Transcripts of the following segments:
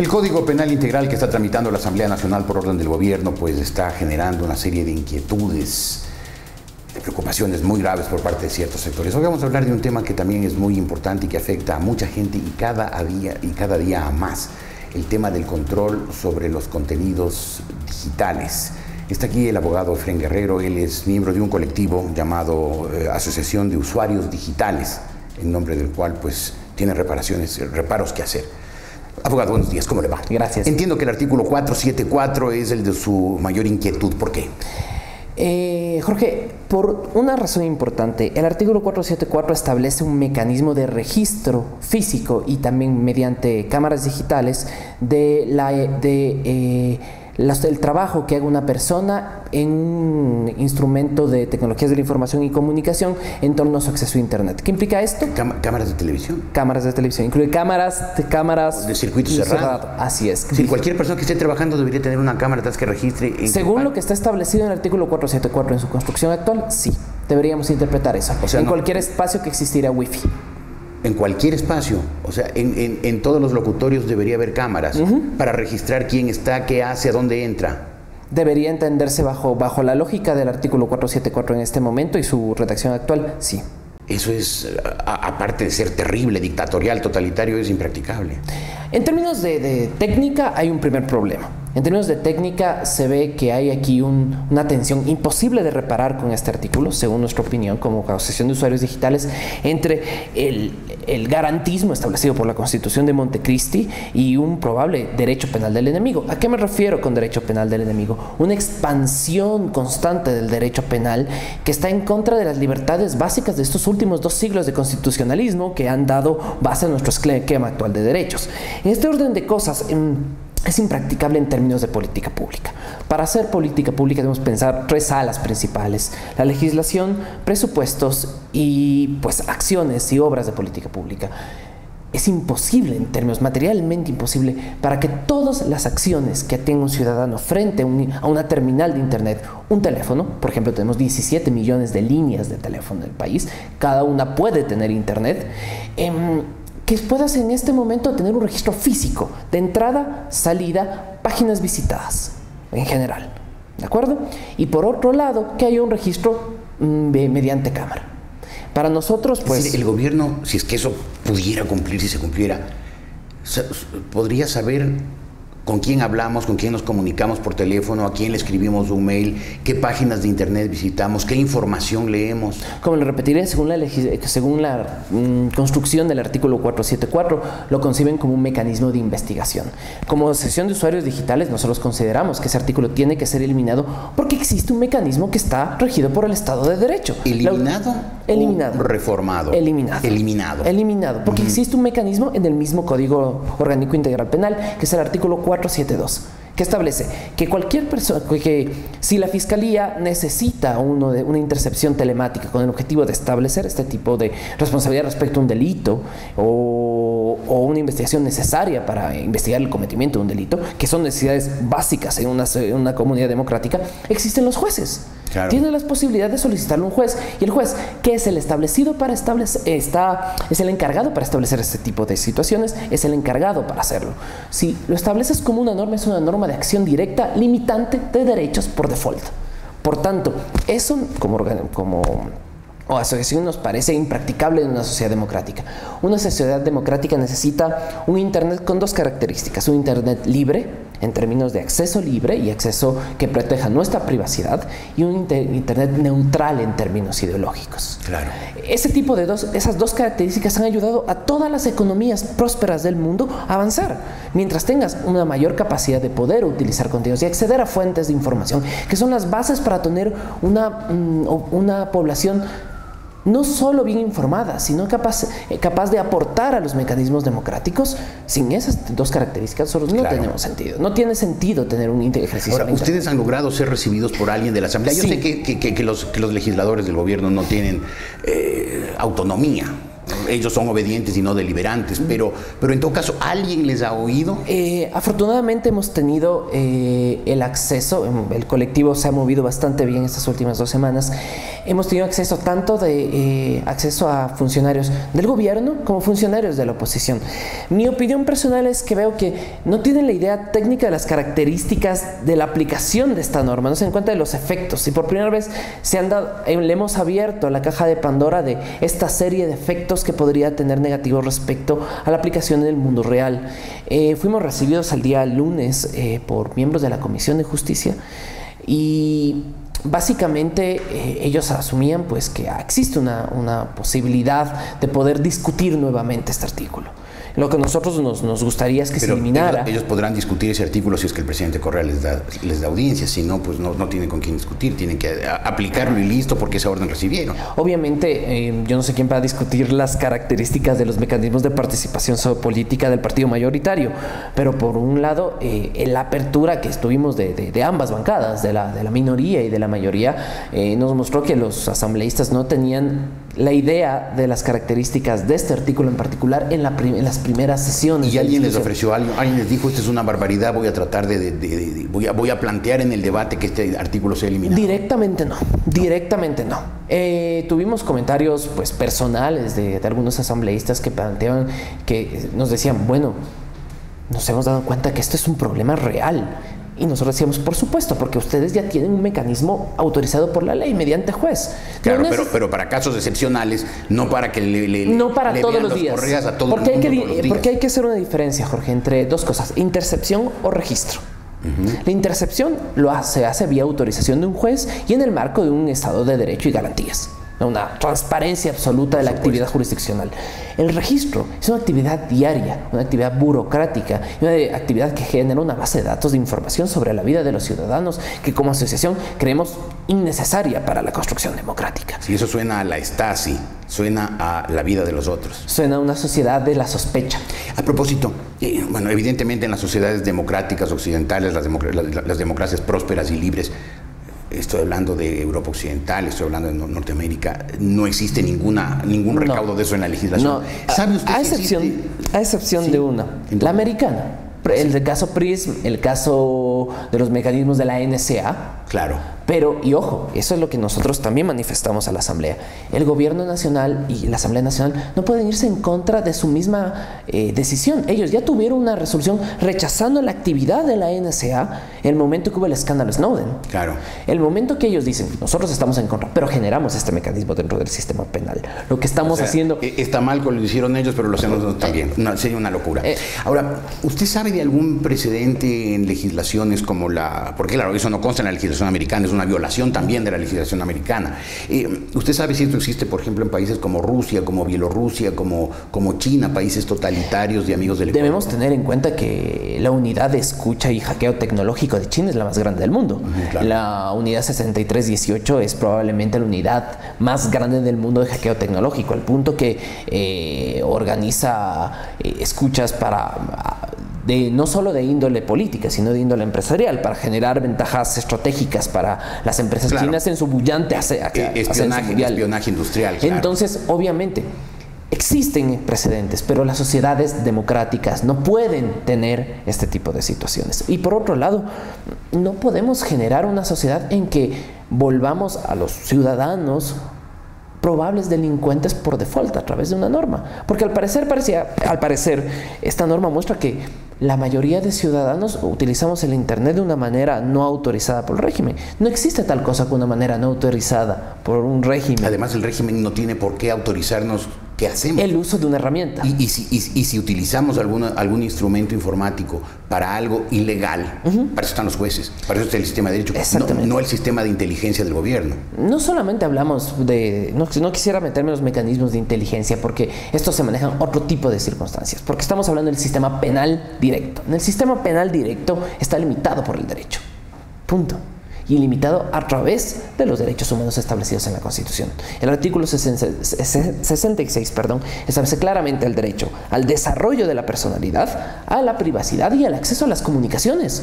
El Código Penal Integral que está tramitando la Asamblea Nacional por orden del Gobierno, pues está generando una serie de inquietudes, de preocupaciones muy graves por parte de ciertos sectores. Hoy vamos a hablar de un tema que también es muy importante y que afecta a mucha gente y cada día a más. El tema del control sobre los contenidos digitales. Está aquí el abogado Efrén Guerrero. Él es miembro de un colectivo llamado Asociación de Usuarios Digitales, en nombre del cual pues tiene reparos que hacer. Abogado, buenos días, ¿cómo le va? Gracias. Entiendo que el artículo 474 es el de su mayor inquietud. ¿Por qué? Jorge, por una razón importante, el artículo 474 establece un mecanismo de registro físico y también mediante cámaras digitales el trabajo que haga una persona en un instrumento de tecnologías de la información y comunicación en torno a su acceso a Internet. ¿Qué implica esto? ¿Cámaras de televisión? Cámaras de televisión, incluye cámaras de circuito cerrado. Así es. Si cualquier persona que esté trabajando debería tener una cámara que registre. Según lo que está establecido en el artículo 474 en su construcción actual, sí, deberíamos interpretar eso. O sea, en cualquier espacio que existiera Wi-Fi. En cualquier espacio, o sea, en todos los locutorios debería haber cámaras para registrar quién está, qué hace, a dónde entra. Debería entenderse bajo la lógica del artículo 474 en este momento y su redacción actual, sí. Eso es, aparte de ser terrible, dictatorial, totalitario, es impracticable. En términos de técnica hay un primer problema. En términos de técnica se ve que hay aquí una tensión imposible de reparar con este artículo, según nuestra opinión como Asociación de Usuarios Digitales, entre el garantismo establecido por la Constitución de Montecristi y un probable derecho penal del enemigo. ¿A qué me refiero con derecho penal del enemigo? Una expansión constante del derecho penal que está en contra de las libertades básicas de estos últimos 2 siglos de constitucionalismo que han dado base a nuestro esquema actual de derechos. En este orden de cosas, es impracticable en términos de política pública. Para hacer política pública debemos pensar 3 alas principales: la legislación, presupuestos y pues acciones y obras de política pública. Es imposible, en términos materialmente imposible, para que todas las acciones que tenga un ciudadano frente a una terminal de Internet, un teléfono, por ejemplo, tenemos 17 millones de líneas de teléfono en el país, cada una puede tener Internet, que puedas en este momento tener un registro físico de entrada, salida, páginas visitadas en general, ¿de acuerdo? Y por otro lado, que haya un registro mediante cámara. Para nosotros, pues... Es decir, el gobierno, si es que eso pudiera cumplir, si se cumpliera, podría saber con quién hablamos, con quién nos comunicamos por teléfono, a quién le escribimos un mail, qué páginas de Internet visitamos, qué información leemos. Como le repetiré, según la construcción del artículo 474, lo conciben como un mecanismo de investigación. Como Asociación de Usuarios Digitales, nosotros consideramos que ese artículo tiene que ser eliminado porque existe un mecanismo que está regido por el Estado de Derecho. ¿Eliminado? Eliminado. ¿O reformado? Eliminado. Eliminado. Eliminado, porque existe un mecanismo en el mismo Código Orgánico Integral Penal, que es el artículo 472, que establece que cualquier persona, que si la Fiscalía necesita una intercepción telemática con el objetivo de establecer este tipo de responsabilidad respecto a un delito o una investigación necesaria para investigar el cometimiento de un delito, que son necesidades básicas en una comunidad democrática, existen los jueces. Claro. Tiene la posibilidad de solicitarle a un juez, y el juez, que es el establecido para establecer, es el encargado para establecer este tipo de situaciones, es el encargado para hacerlo. Si lo estableces como una norma, es una norma de acción directa limitante de derechos por default. Por tanto, eso como asociación nos parece impracticable en una sociedad democrática. Una sociedad democrática necesita un Internet con 2 características: un Internet libre, en términos de acceso libre y acceso que proteja nuestra privacidad, y un Internet neutral en términos ideológicos. Claro. Esas dos características han ayudado a todas las economías prósperas del mundo a avanzar. Mientras tengas una mayor capacidad de poder utilizar contenidos y acceder a fuentes de información, que son las bases para tener una población no solo bien informada, sino capaz de aportar a los mecanismos democráticos. Sin esas 2 características nosotros no tenemos sentido. No tiene sentido tener un ejercicio. Ahora, ustedes han logrado ser recibidos por alguien de la Asamblea. Yo sé que los legisladores del gobierno no tienen autonomía. ellos son obedientes y no deliberantes, pero en todo caso, ¿alguien les ha oído? Afortunadamente hemos tenido el acceso, el colectivo se ha movido bastante bien estas últimas 2 semanas, hemos tenido acceso tanto acceso a funcionarios del gobierno como funcionarios de la oposición. Mi opinión personal es que veo que no tienen la idea técnica de las características de la aplicación de esta norma, no se dan cuenta de los efectos, y por primera vez le hemos abierto la caja de Pandora de esta serie de efectos que podría tener negativos respecto a la aplicación en el mundo real. Fuimos recibidos el día lunes por miembros de la Comisión de Justicia y básicamente ellos asumían pues que existe una posibilidad de poder discutir nuevamente este artículo. Lo que a nosotros nos gustaría es que se eliminara. Ellos podrán discutir ese artículo si es que el presidente Correa les da audiencia, si no, pues no tienen con quién discutir, tienen que aplicarlo y listo porque esa orden recibieron. Obviamente, yo no sé quién va a discutir las características de los mecanismos de participación política del partido mayoritario, pero por un lado, la apertura que estuvimos de ambas bancadas, de la minoría y de la mayoría, nos mostró que los asambleístas no tenían la idea de las características de este artículo en particular en las primeras sesiones. ¿Y alguien les ofreció algo? ¿Alguien les dijo, esto es una barbaridad, voy a tratar voy a plantear en el debate que este artículo sea eliminado? Directamente no. Tuvimos comentarios pues personales de algunos asambleístas que planteaban, que nos decían, bueno, nos hemos dado cuenta que esto es un problema real. Y nosotros decíamos, por supuesto, porque ustedes ya tienen un mecanismo autorizado por la ley mediante juez. Claro, pero para casos excepcionales, no para que no para todos los días. A todo el mundo porque hay que hacer una diferencia, Jorge, entre dos cosas: intercepción o registro. La intercepción se hace vía autorización de un juez y en el marco de un Estado de Derecho y garantías, una transparencia absoluta de la actividad jurisdiccional. El registro es una actividad diaria, una actividad burocrática, una actividad que genera una base de datos de información sobre la vida de los ciudadanos que como asociación creemos innecesaria para la construcción democrática. Si eso suena a la Stasi, suena a la vida de los otros. Suena a una sociedad de la sospecha. A propósito, bueno, evidentemente en las sociedades democráticas occidentales, las democracias prósperas y libres, estoy hablando de Europa Occidental, estoy hablando de Norteamérica, no existe ningún recaudo de eso en la legislación. No, ¿sabe usted a excepción de una, la americana? El caso PRISM, el caso de los mecanismos de la NSA. Claro. Pero, y ojo, eso es lo que nosotros también manifestamos a la Asamblea. El gobierno nacional y la Asamblea Nacional no pueden irse en contra de su misma decisión. Ellos ya tuvieron una resolución rechazando la actividad de la NSA en el momento que hubo el escándalo Snowden. Claro. El momento que ellos dicen, nosotros estamos en contra, pero generamos este mecanismo dentro del sistema penal. Lo que estamos haciendo... Está mal que lo hicieron ellos, pero lo hacemos nosotros también. Sería una locura. Ahora, ¿usted sabe de algún precedente en legislaciones como porque claro, eso no consta en la legislación americana, es una violación también de la legislación americana. ¿Usted sabe si esto existe, por ejemplo, en países como Rusia, como Bielorrusia, como China, países totalitarios de amigos del Ecuador? Debemos tener en cuenta que la unidad de escucha y hackeo tecnológico de China es la más grande del mundo. Claro. La unidad 6318 es probablemente la unidad más grande del mundo de hackeo tecnológico, al punto que organiza escuchas no solo de índole política, sino de índole empresarial, para generar ventajas estratégicas para las empresas chinas en su bullante espionaje industrial. Claro. Entonces, obviamente, existen precedentes, pero las sociedades democráticas no pueden tener este tipo de situaciones. Y por otro lado, no podemos generar una sociedad en que volvamos a los ciudadanos probables delincuentes por default a través de una norma, porque al parecer esta norma muestra que la mayoría de ciudadanos utilizamos el internet de una manera no autorizada por el régimen. No existe tal cosa como una manera no autorizada por un régimen. Además, el régimen no tiene por qué autorizarnos qué hacemos. El uso de una herramienta. Y si utilizamos algún instrumento informático para algo ilegal, para eso están los jueces, para eso está el sistema de derecho, no el sistema de inteligencia del gobierno. No solamente hablamos no quisiera meterme en los mecanismos de inteligencia, porque estos se manejan otro tipo de circunstancias, porque estamos hablando del sistema penal directo. En el sistema penal directo está limitado por el derecho. Punto. Y limitado a través de los derechos humanos establecidos en la Constitución. El artículo 66, establece claramente el derecho al desarrollo de la personalidad, a la privacidad y al acceso a las comunicaciones.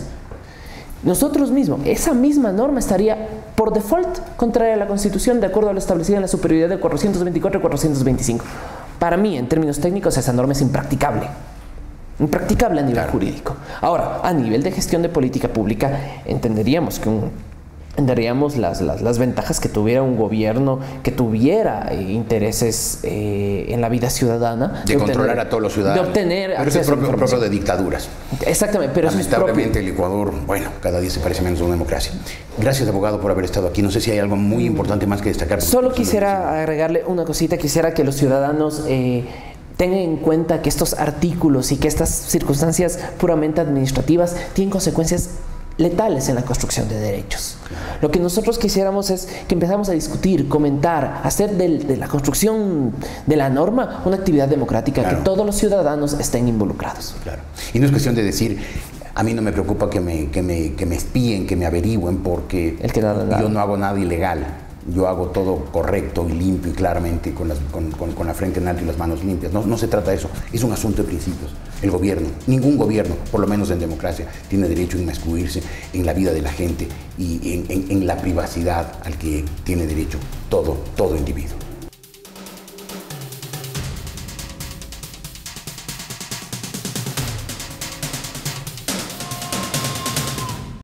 Nosotros mismos, esa misma norma estaría por default contraria a la Constitución, de acuerdo a lo establecido en la superioridad de 424 y 425. Para mí, en términos técnicos, esa norma es impracticable. Impracticable a nivel jurídico. Ahora, a nivel de gestión de política pública, entenderíamos las ventajas que tuviera un gobierno que tuviera intereses en la vida ciudadana. De controlar a todos los ciudadanos. De obtener pero eso es propio de dictaduras. Exactamente, pero lamentablemente el Ecuador, bueno, cada día se parece menos a una democracia. Gracias, abogado, por haber estado aquí. No sé si hay algo muy importante más que destacar. Solo quisiera agregarle una cosita. Quisiera que los ciudadanos tengan en cuenta que estos artículos y que estas circunstancias puramente administrativas tienen consecuencias letales en la construcción de derechos. Lo que nosotros quisiéramos es que empezamos a discutir, comentar, hacer de la construcción de la norma una actividad democrática, que todos los ciudadanos estén involucrados. Claro. Y no es cuestión de decir, a mí no me preocupa que me espíen, que me averigüen, porque yo no hago nada ilegal. Yo hago todo correcto y limpio y claramente con la frente en alto y las manos limpias. No se trata de eso, es un asunto de principios. El gobierno, ningún gobierno, por lo menos en democracia, tiene derecho a inmiscuirse en la vida de la gente y en la privacidad al que tiene derecho todo individuo.